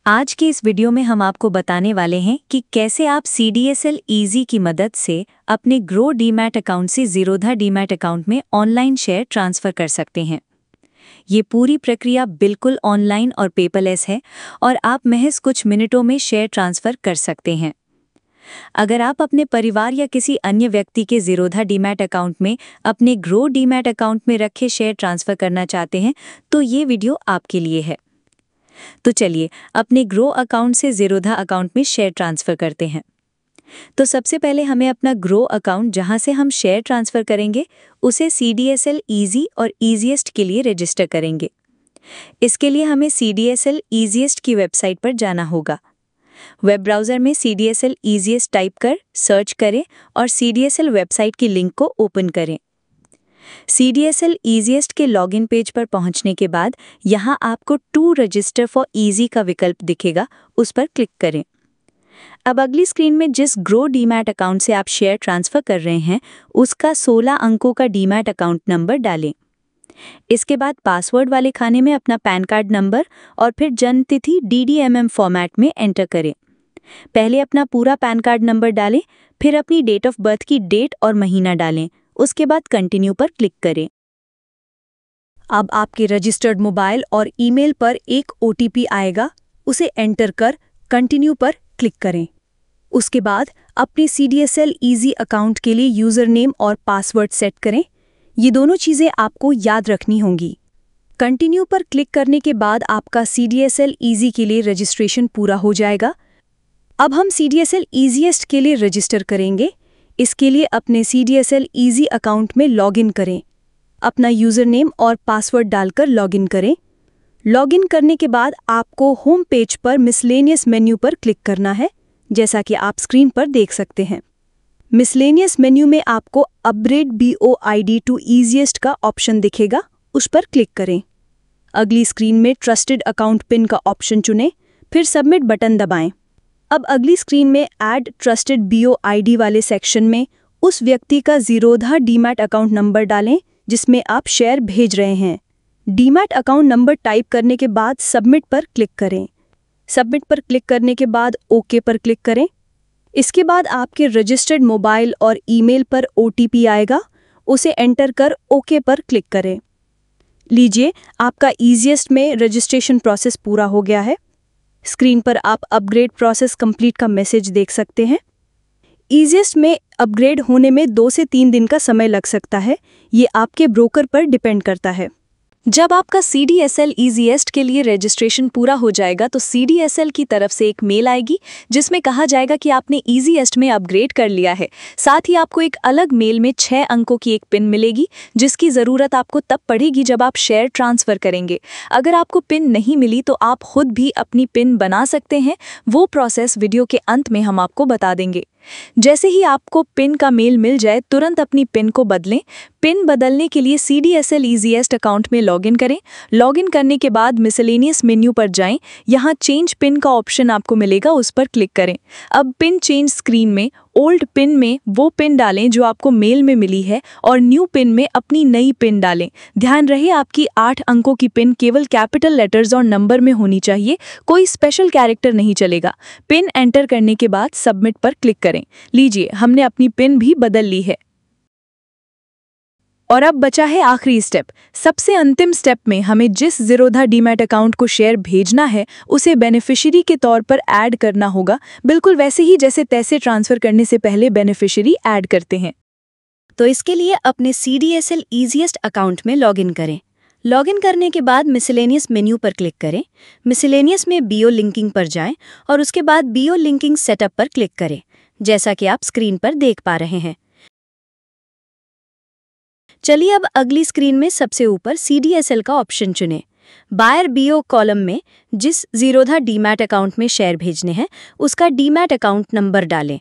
आज के इस वीडियो में हम आपको बताने वाले हैं कि कैसे आप CDSL Easy की मदद से अपने ग्रो डीमैट अकाउंट से ज़ीरोधा डीमैट अकाउंट में ऑनलाइन शेयर ट्रांसफ़र कर सकते हैं। ये पूरी प्रक्रिया बिल्कुल ऑनलाइन और पेपरलेस है और आप महज कुछ मिनटों में शेयर ट्रांसफ़र कर सकते हैं। अगर आप अपने परिवार या किसी अन्य व्यक्ति के ज़ीरोधा डीमैट अकाउंट में अपने ग्रो डीमैट अकाउंट में रखे शेयर ट्रांसफ़र करना चाहते हैं तो ये वीडियो आपके लिए है। तो चलिए अपने ग्रो अकाउंट से ज़ीरोधा अकाउंट में शेयर ट्रांसफ़र करते हैं। तो सबसे पहले हमें अपना ग्रो अकाउंट जहां से हम शेयर ट्रांसफ़र करेंगे उसे CDSL Easy और ईजीएस्ट के लिए रजिस्टर करेंगे। इसके लिए हमें CDSL ईजीएस्ट की वेबसाइट पर जाना होगा। वेब ब्राउज़र में CDSL ईजीएस्ट टाइप कर सर्च करें और CDSL वेबसाइट की लिंक को ओपन करें। CDSL ईजीएस्ट के लॉगिन पेज पर पहुंचने के बाद यहां आपको टू रजिस्टर फॉर ईजी का विकल्प दिखेगा, उस पर क्लिक करें। अब अगली स्क्रीन में जिस ग्रो डीमैट अकाउंट से आप शेयर ट्रांसफ़र कर रहे हैं उसका 16 अंकों का डीमैट अकाउंट नंबर डालें। इसके बाद पासवर्ड वाले खाने में अपना पैन कार्ड नंबर और फिर जन्म तिथि DDMM फॉर्मेट में एंटर करें। पहले अपना पूरा पैन कार्ड नंबर डालें, फिर अपनी डेट ऑफ बर्थ की डेट और महीना डालें। उसके बाद कंटिन्यू पर क्लिक करें। अब आपके रजिस्टर्ड मोबाइल और ईमेल पर एक OTP आएगा, उसे एंटर कर कंटिन्यू पर क्लिक करें। उसके बाद अपने CDSL Easy अकाउंट के लिए यूज़र नेम और पासवर्ड सेट करें। ये दोनों चीज़ें आपको याद रखनी होंगी। कंटिन्यू पर क्लिक करने के बाद आपका CDSL Easy के लिए रजिस्ट्रेशन पूरा हो जाएगा। अब हम CDSL ईजीएस्ट के लिए रजिस्टर करेंगे। इसके लिए अपने CDSL Easy अकाउंट में लॉगिन करें। अपना यूज़र नेम और पासवर्ड डालकर लॉगिन करें। लॉगिन करने के बाद आपको होम पेज पर मिसलेनियस मेन्यू पर क्लिक करना है, जैसा कि आप स्क्रीन पर देख सकते हैं। मिसलेनियस मेन्यू में आपको अपग्रेड BOID टू ईजीएस्ट का ऑप्शन दिखेगा, उस पर क्लिक करें। अगली स्क्रीन में ट्रस्टेड अकाउंट पिन का ऑप्शन चुनें, फिर सबमिट बटन दबाएं। अब अगली स्क्रीन में ऐड ट्रस्टेड BOID वाले सेक्शन में उस व्यक्ति का ज़ीरोधा डीमैट अकाउंट नंबर डालें जिसमें आप शेयर भेज रहे हैं। डीमैट अकाउंट नंबर टाइप करने के बाद सबमिट पर क्लिक करें। सबमिट पर क्लिक करने के बाद ओके पर क्लिक करें। इसके बाद आपके रजिस्टर्ड मोबाइल और ईमेल पर OTP आएगा, उसे एंटर कर ओके पर क्लिक करें। लीजिए, आपका ईजीएस्ट में रजिस्ट्रेशन प्रोसेस पूरा हो गया है। स्क्रीन पर आप अपग्रेड प्रोसेस कंप्लीट का मैसेज देख सकते हैं। ईजीएस्ट में अपग्रेड होने में 2 से 3 दिन का समय लग सकता है, ये आपके ब्रोकर पर डिपेंड करता है। जब आपका CDSL ईजीएस्ट के लिए रजिस्ट्रेशन पूरा हो जाएगा तो CDSL की तरफ से एक मेल आएगी जिसमें कहा जाएगा कि आपने ईजीएस्ट में अपग्रेड कर लिया है। साथ ही आपको एक अलग मेल में 6 अंकों की एक पिन मिलेगी जिसकी ज़रूरत आपको तब पड़ेगी जब आप शेयर ट्रांसफ़र करेंगे। अगर आपको पिन नहीं मिली तो आप खुद भी अपनी पिन बना सकते हैं। वो प्रोसेस वीडियो के अंत में हम आपको बता देंगे। जैसे ही आपको पिन का मेल मिल जाए तुरंत अपनी पिन को बदलें। पिन बदलने के लिए CDSL ईजीएस्ट अकाउंट में लॉगिन करें। लॉगिन करने के बाद मिसलेनियस मेन्यू पर जाएं। यहाँ चेंज पिन का ऑप्शन आपको मिलेगा, उस पर क्लिक करें। अब पिन चेंज स्क्रीन में ओल्ड पिन में वो पिन डालें जो आपको मेल में मिली है और न्यू पिन में अपनी नई पिन डालें। ध्यान रहे आपकी 8 अंकों की पिन केवल कैपिटल लेटर्स और नंबर में होनी चाहिए, कोई स्पेशल कैरेक्टर नहीं चलेगा। पिन एंटर करने के बाद सबमिट पर क्लिक करें। लीजिए, हमने अपनी पिन भी बदल ली है। और अब बचा है आखिरी स्टेप। सबसे अंतिम स्टेप में हमें जिस ज़ीरोधा डीमैट अकाउंट को शेयर भेजना है उसे बेनिफिशियरी के तौर पर ऐड करना होगा, बिल्कुल वैसे ही जैसे पैसे ट्रांसफ़र करने से पहले बेनिफिशियरी ऐड करते हैं। तो इसके लिए अपने CDSL ईजीएस्ट अकाउंट में लॉगिन करें। लॉगिन करने के बाद मिसलेनियस मेन्यू पर क्लिक करें। मिसलेनियस में BO लिंकिंग पर जाएं और उसके बाद BO लिंकिंग सेटअप पर क्लिक करें, जैसा कि आप स्क्रीन पर देख पा रहे हैं। चलिए अब अगली स्क्रीन में सबसे ऊपर CDSL का ऑप्शन चुनें। बायर BO कॉलम में जिस ज़ीरोधा डीमैट अकाउंट में शेयर भेजने हैं उसका डीमैट अकाउंट नंबर डालें।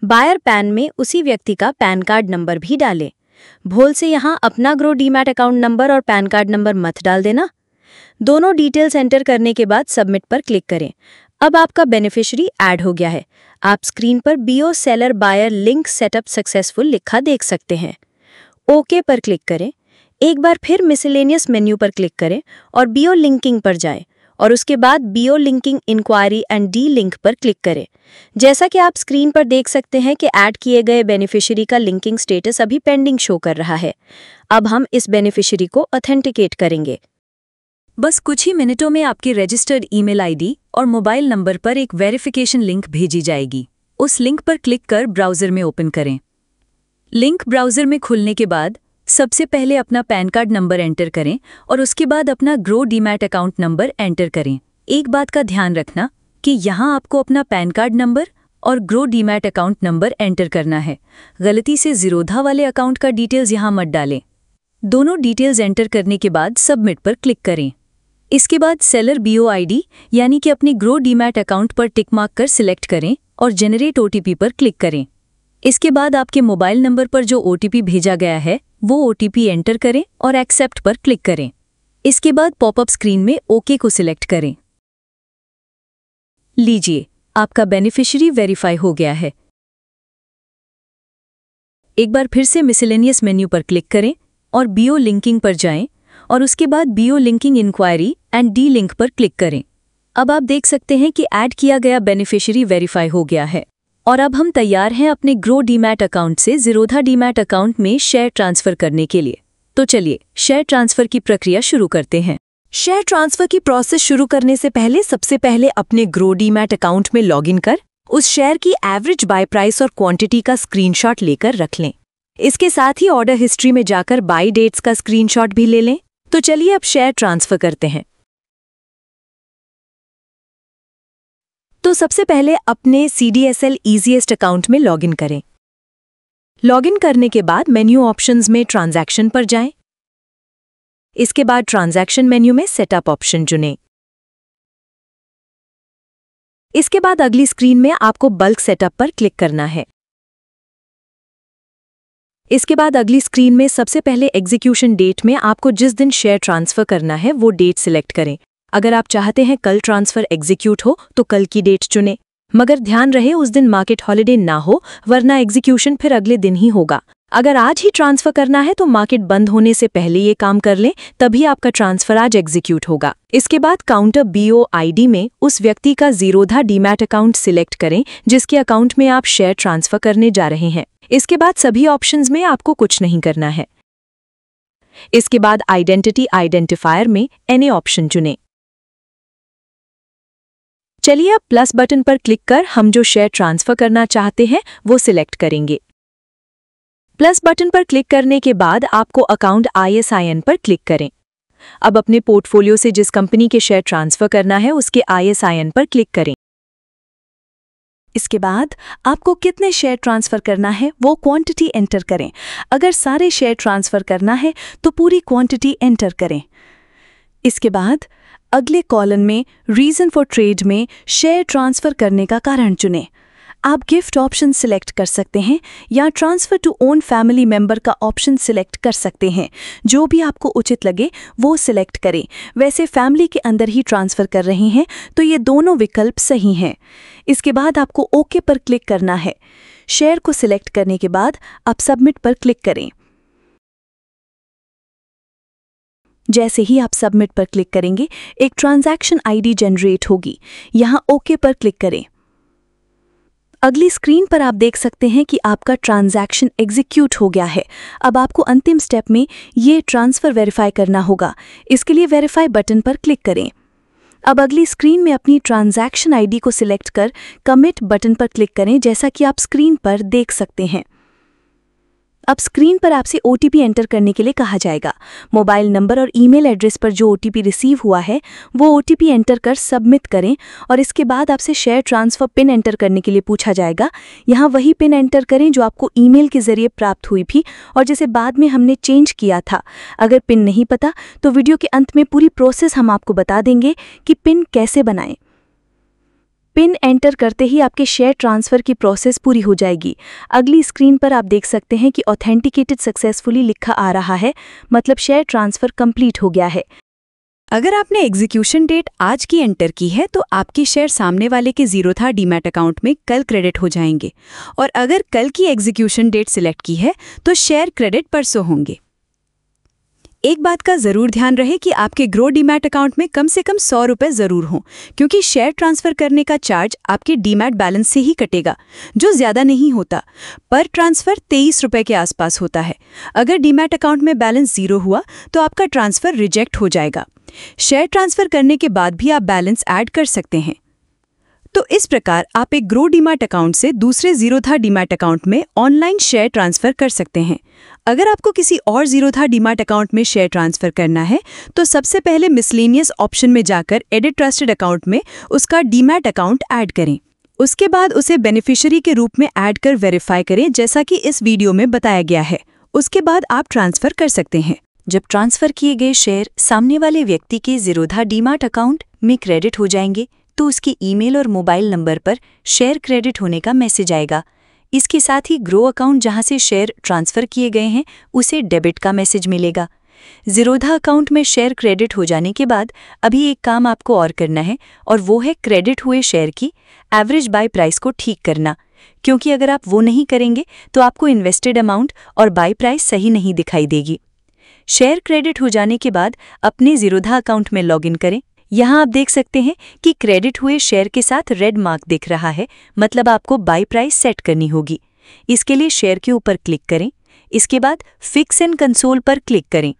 बायर पैन में उसी व्यक्ति का पैन कार्ड नंबर भी डालें। भूल से यहाँ अपना ग्रो डीमैट अकाउंट नंबर और पैन कार्ड नंबर मत डाल देना। दोनों डिटेल्स एंटर करने के बाद सबमिट पर क्लिक करें। अब आपका बेनिफिशियरी ऐड हो गया है। आप स्क्रीन पर BO seller buyer link setup successful लिखा देख सकते हैं। ओके पर क्लिक करें। एक बार फिर मिसलेनियस मेन्यू पर क्लिक करें और BO लिंकिंग पर जाएं और उसके बाद BO linking inquiry and delink पर क्लिक करें। जैसा कि आप स्क्रीन पर देख सकते हैं कि ऐड किए गए बेनिफिशियरी का लिंकिंग स्टेटस अभी पेंडिंग शो कर रहा है। अब हम इस बेनिफिशियरी को ऑथेंटिकेट करेंगे। बस कुछ ही मिनटों में आपके रजिस्टर्ड ईमेल आईडी और मोबाइल नंबर पर एक वेरिफिकेशन लिंक भेजी जाएगी। उस लिंक पर क्लिक कर ब्राउज़र में ओपन करें। लिंक ब्राउज़र में खुलने के बाद सबसे पहले अपना पैन कार्ड नंबर एंटर करें और उसके बाद अपना grow demat account number enter करें। एक बात का ध्यान रखना कि यहाँ आपको अपना पैन कार्ड नंबर और grow demat account number enter करना है। गलती से ज़ीरोधा वाले अकाउंट का डिटेल्स यहाँ मत डालें। दोनों डिटेल्स एंटर करने के बाद सबमिट पर क्लिक करें। इसके बाद सेलर बीओ आईडी यानी कि अपनी ग्रो डीमैट अकाउंट पर टिक मार्क कर सिलेक्ट करें और जनरेट ओटीपी पर क्लिक करें। इसके बाद आपके मोबाइल नंबर पर जो ओटीपी भेजा गया है वो ओटीपी एंटर करें और एक्सेप्ट पर क्लिक करें। इसके बाद पॉपअप स्क्रीन में ओके को सिलेक्ट करें। लीजिए, आपका बेनिफिशियरी वेरीफाई हो गया है। एक बार फिर से मिसलेनियस मेन्यू पर क्लिक करें और बीओ लिंकिंग पर जाएं और उसके बाद BO linking inquiry and delink पर क्लिक करें। अब आप देख सकते हैं कि ऐड किया गया बेनिफिशियरी वेरीफाई हो गया है और अब हम तैयार हैं अपने ग्रो डीमैट अकाउंट से ज़ीरोधा डीमैट अकाउंट में शेयर ट्रांसफर करने के लिए। तो चलिए शेयर ट्रांसफर की प्रक्रिया शुरू करते हैं। शेयर ट्रांसफर की प्रोसेस शुरू करने से पहले सबसे पहले अपने ग्रो डीमैट अकाउंट में लॉगिन कर उस शेयर की एवरेज बाय प्राइस और क्वांटिटी का स्क्रीनशॉट लेकर रख लें। इसके साथ ही ऑर्डर हिस्ट्री में जाकर बाय डेट्स का स्क्रीनशॉट भी ले लें। तो चलिए अब शेयर ट्रांसफर करते हैं। तो सबसे पहले अपने CDSL ईजीएस्ट अकाउंट में लॉगिन करें। लॉगिन करने के बाद मेन्यू ऑप्शंस में ट्रांजैक्शन पर जाएं। इसके बाद ट्रांजैक्शन मेन्यू में सेटअप ऑप्शन चुनें। इसके बाद अगली स्क्रीन में आपको बल्क सेटअप पर क्लिक करना है। इसके बाद अगली स्क्रीन में सबसे पहले एग्जीक्यूशन डेट में आपको जिस दिन शेयर ट्रांसफर करना है वो डेट सिलेक्ट करें। अगर आप चाहते हैं कल ट्रांसफर एग्जीक्यूट हो तो कल की डेट चुनें, मगर ध्यान रहे उस दिन मार्केट हॉलिडे ना हो, वरना एग्जीक्यूशन फिर अगले दिन ही होगा। अगर आज ही ट्रांसफर करना है तो मार्केट बंद होने से पहले ये काम कर लें, तभी आपका ट्रांसफर आज एग्जीक्यूट होगा। इसके बाद काउंटर बीओ आईडी में उस व्यक्ति का ज़ीरोधा डीमैट अकाउंट सिलेक्ट करें जिसके अकाउंट में आप शेयर ट्रांसफर करने जा रहे हैं। इसके बाद सभी ऑप्शंस में आपको कुछ नहीं करना है। इसके बाद आइडेंटिटी आइडेंटिफायर में एनी ऑप्शन चुनें। चलिए अब प्लस बटन पर क्लिक कर हम जो शेयर ट्रांसफर करना चाहते हैं वो सिलेक्ट करेंगे। प्लस बटन पर क्लिक करने के बाद आपको अकाउंट ISIN पर क्लिक करें। अब अपने पोर्टफोलियो से जिस कंपनी के शेयर ट्रांसफर करना है उसके ISIN पर क्लिक करें। इसके बाद आपको कितने शेयर ट्रांसफर करना है वो क्वांटिटी एंटर करें। अगर सारे शेयर ट्रांसफर करना है तो पूरी क्वांटिटी एंटर करें। इसके बाद अगले कॉलम में रीज़न फॉर ट्रेड में शेयर ट्रांसफर करने का कारण चुनें। आप गिफ्ट ऑप्शन सिलेक्ट कर सकते हैं या transfer to own family member का ऑप्शन सिलेक्ट कर सकते हैं। जो भी आपको उचित लगे वो सिलेक्ट करें। वैसे फैमिली के अंदर ही ट्रांसफ़र कर रहे हैं तो ये दोनों विकल्प सही हैं। इसके बाद आपको ओके पर क्लिक करना है। शेयर को सिलेक्ट करने के बाद आप सबमिट पर क्लिक करें। जैसे ही आप सबमिट पर क्लिक करेंगे एक ट्रांजैक्शन आईडी जनरेट होगी। यहाँ ओके पर क्लिक करें। अगली स्क्रीन पर आप देख सकते हैं कि आपका ट्रांजैक्शन एग्जीक्यूट हो गया है। अब आपको अंतिम स्टेप में ये ट्रांसफ़र वेरीफाई करना होगा। इसके लिए वेरीफाई बटन पर क्लिक करें। अब अगली स्क्रीन में अपनी ट्रांजैक्शन आईडी को सिलेक्ट कर कमिट बटन पर क्लिक करें, जैसा कि आप स्क्रीन पर देख सकते हैं। अब स्क्रीन पर आपसे OTP एंटर करने के लिए कहा जाएगा। मोबाइल नंबर और ईमेल एड्रेस पर जो OTP रिसीव हुआ है वो OTP एंटर कर सबमिट करें और इसके बाद आपसे शेयर ट्रांसफ़र पिन एंटर करने के लिए पूछा जाएगा। यहाँ वही पिन एंटर करें जो आपको ईमेल के ज़रिए प्राप्त हुई थी और जिसे बाद में हमने चेंज किया था। अगर पिन नहीं पता तो वीडियो के अंत में पूरी प्रोसेस हम आपको बता देंगे कि पिन कैसे बनाएं। पिन एंटर करते ही आपके शेयर ट्रांसफ़र की प्रोसेस पूरी हो जाएगी। अगली स्क्रीन पर आप देख सकते हैं कि ऑथेंटिकेटेड सक्सेसफुली लिखा आ रहा है, मतलब शेयर ट्रांसफ़र कंप्लीट हो गया है। अगर आपने एग्जीक्यूशन डेट आज की एंटर की है तो आपके शेयर सामने वाले के ज़ीरोधा डीमैट अकाउंट में कल क्रेडिट हो जाएंगे और अगर कल की एग्जीक्यूशन डेट सिलेक्ट की है तो शेयर क्रेडिट परसों होंगे। एक बात का जरूर ध्यान रहे कि आपके ग्रो डीमैट अकाउंट में कम से कम 100 रुपये जरूर हों, क्योंकि शेयर ट्रांसफर करने का चार्ज आपके डीमैट बैलेंस से ही कटेगा, जो ज्यादा नहीं होता। पर ट्रांसफर 23 रुपये के आसपास होता है। अगर डीमैट अकाउंट में बैलेंस 0 हुआ तो आपका ट्रांसफर रिजेक्ट हो जाएगा। शेयर ट्रांसफर करने के बाद भी आप बैलेंस ऐड कर सकते हैं। तो इस प्रकार आप एक ग्रो डीमैट अकाउंट से दूसरे जीरोधा डीमैट अकाउंट में ऑनलाइन शेयर ट्रांसफर कर सकते हैं। अगर आपको किसी और जीरोधा डीमैट अकाउंट में शेयर ट्रांसफर करना है तो सबसे पहले मिसलेनियस ऑप्शन में जाकर एडिट ट्रस्टेड अकाउंट में उसका डीमैट अकाउंट ऐड करें। उसके बाद उसे बेनिफिशियरी के रूप में ऐड कर वेरीफाई करें, जैसा कि इस वीडियो में बताया गया है। उसके बाद आप ट्रांसफर कर सकते हैं। जब ट्रांसफर किए गए शेयर सामने वाले व्यक्ति के जीरोधा डीमैट अकाउंट में क्रेडिट हो जाएंगे तो उसकी ईमेल और मोबाइल नंबर पर शेयर क्रेडिट होने का मैसेज आएगा। इसके साथ ही ग्रो अकाउंट जहां से शेयर ट्रांसफर किए गए हैं उसे डेबिट का मैसेज मिलेगा। जीरोधा अकाउंट में शेयर क्रेडिट हो जाने के बाद अभी एक काम आपको और करना है, और वो है क्रेडिट हुए शेयर की एवरेज बाय प्राइस को ठीक करना, क्योंकि अगर आप वो नहीं करेंगे तो आपको इन्वेस्टेड अमाउंट और बाय प्राइस सही नहीं दिखाई देगी। शेयर क्रेडिट हो जाने के बाद अपने जीरोधा अकाउंट में लॉगिन करें। यहाँ आप देख सकते हैं कि क्रेडिट हुए शेयर के साथ रेड मार्क दिख रहा है, मतलब आपको बाय प्राइस सेट करनी होगी। इसके लिए शेयर के ऊपर क्लिक करें। इसके बाद फिक्स एंड कंसोल पर क्लिक करें।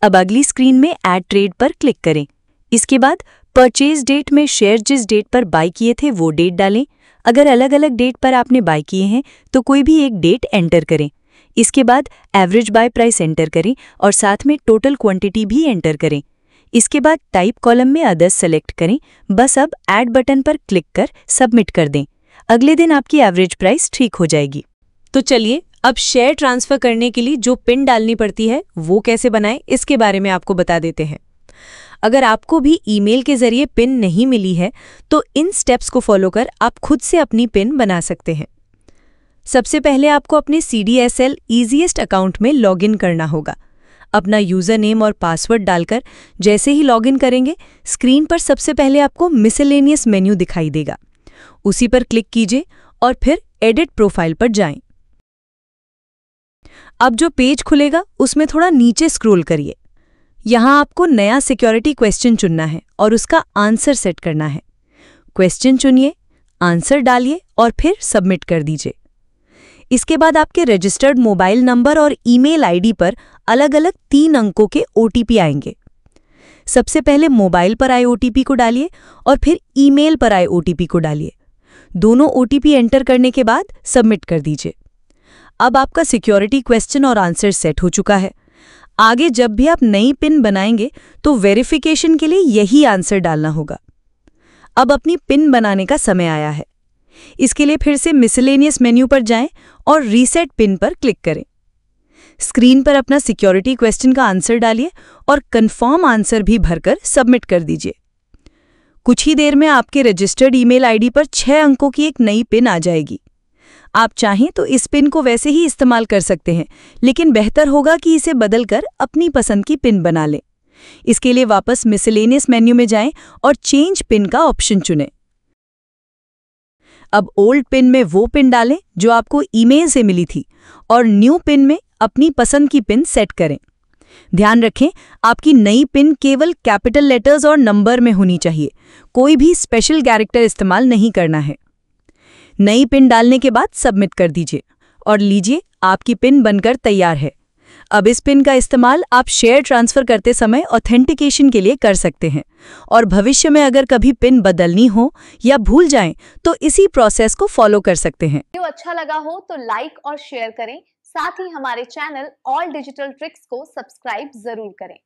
अब अगली स्क्रीन में ऐड ट्रेड पर क्लिक करें। इसके बाद परचेज डेट में शेयर जिस डेट पर बाय किए थे वो डेट डालें। अगर अलग अलग डेट पर आपने बाय किए हैं तो कोई भी एक डेट एंटर करें। इसके बाद एवरेज बाय प्राइस एंटर करें और साथ में टोटल क्वांटिटी भी एंटर करें। इसके बाद टाइप कॉलम में अदर्स सेलेक्ट करें। बस अब ऐड बटन पर क्लिक कर सबमिट कर दें। अगले दिन आपकी एवरेज प्राइस ठीक हो जाएगी। तो चलिए अब शेयर ट्रांसफर करने के लिए जो पिन डालनी पड़ती है वो कैसे बनाएं, इसके बारे में आपको बता देते हैं। अगर आपको भी ईमेल के जरिए पिन नहीं मिली है तो इन स्टेप्स को फॉलो कर आप खुद से अपनी पिन बना सकते हैं। सबसे पहले आपको अपने CDSL ईजीएस्ट अकाउंट में लॉगिन करना होगा। अपना यूज़र नेम और पासवर्ड डालकर जैसे ही लॉगिन करेंगे स्क्रीन पर सबसे पहले आपको मिसलेनियस मेन्यू दिखाई देगा। उसी पर क्लिक कीजिए और फिर एडिट प्रोफाइल पर जाएं। अब जो पेज खुलेगा उसमें थोड़ा नीचे स्क्रॉल करिए। यहाँ आपको नया सिक्योरिटी क्वेश्चन चुनना है और उसका आंसर सेट करना है। क्वेश्चन चुनिए, आंसर डालिए और फिर सबमिट कर दीजिए। इसके बाद आपके रजिस्टर्ड मोबाइल नंबर और ईमेल आईडी पर अलग अलग 3 अंकों के OTP आएंगे। सबसे पहले मोबाइल पर आए OTP को डालिए और फिर ईमेल पर आए OTP को डालिए। दोनों OTP एंटर करने के बाद सबमिट कर दीजिए। अब आपका सिक्योरिटी क्वेश्चन और आंसर सेट हो चुका है। आगे जब भी आप नई पिन बनाएंगे तो वेरिफिकेशन के लिए यही आंसर डालना होगा। अब अपनी पिन बनाने का समय आया है। इसके लिए फिर से मिसलेनियस मेन्यू पर जाएं और रीसेट पिन पर क्लिक करें। स्क्रीन पर अपना सिक्योरिटी क्वेश्चन का आंसर डालिए और कंफर्म आंसर भी भरकर सबमिट कर दीजिए। कुछ ही देर में आपके रजिस्टर्ड ईमेल आईडी पर 6 अंकों की एक नई पिन आ जाएगी। आप चाहें तो इस पिन को वैसे ही इस्तेमाल कर सकते हैं, लेकिन बेहतर होगा कि इसे बदलकर अपनी पसंद की पिन बना लें। इसके लिए वापस मिसलेनियस मेन्यू में जाएं और चेंज पिन का ऑप्शन चुनें। अब ओल्ड पिन में वो पिन डालें जो आपको ईमेल से मिली थी और न्यू पिन में अपनी पसंद की पिन सेट करें। ध्यान रखें, आपकी नई पिन केवल कैपिटल लेटर्स और नंबर में होनी चाहिए। कोई भी स्पेशल कैरेक्टर इस्तेमाल नहीं करना है। नई पिन डालने के बाद सबमिट कर दीजिए और लीजिए, आपकी पिन बनकर तैयार है। अब इस पिन का इस्तेमाल आप शेयर ट्रांसफर करते समय ऑथेंटिकेशन के लिए कर सकते हैं, और भविष्य में अगर कभी पिन बदलनी हो या भूल जाएं तो इसी प्रोसेस को फॉलो कर सकते हैं। वीडियो अच्छा लगा हो तो लाइक और शेयर करें, साथ ही हमारे चैनल ऑल डिजिटल ट्रिक्स को सब्सक्राइब जरूर करें।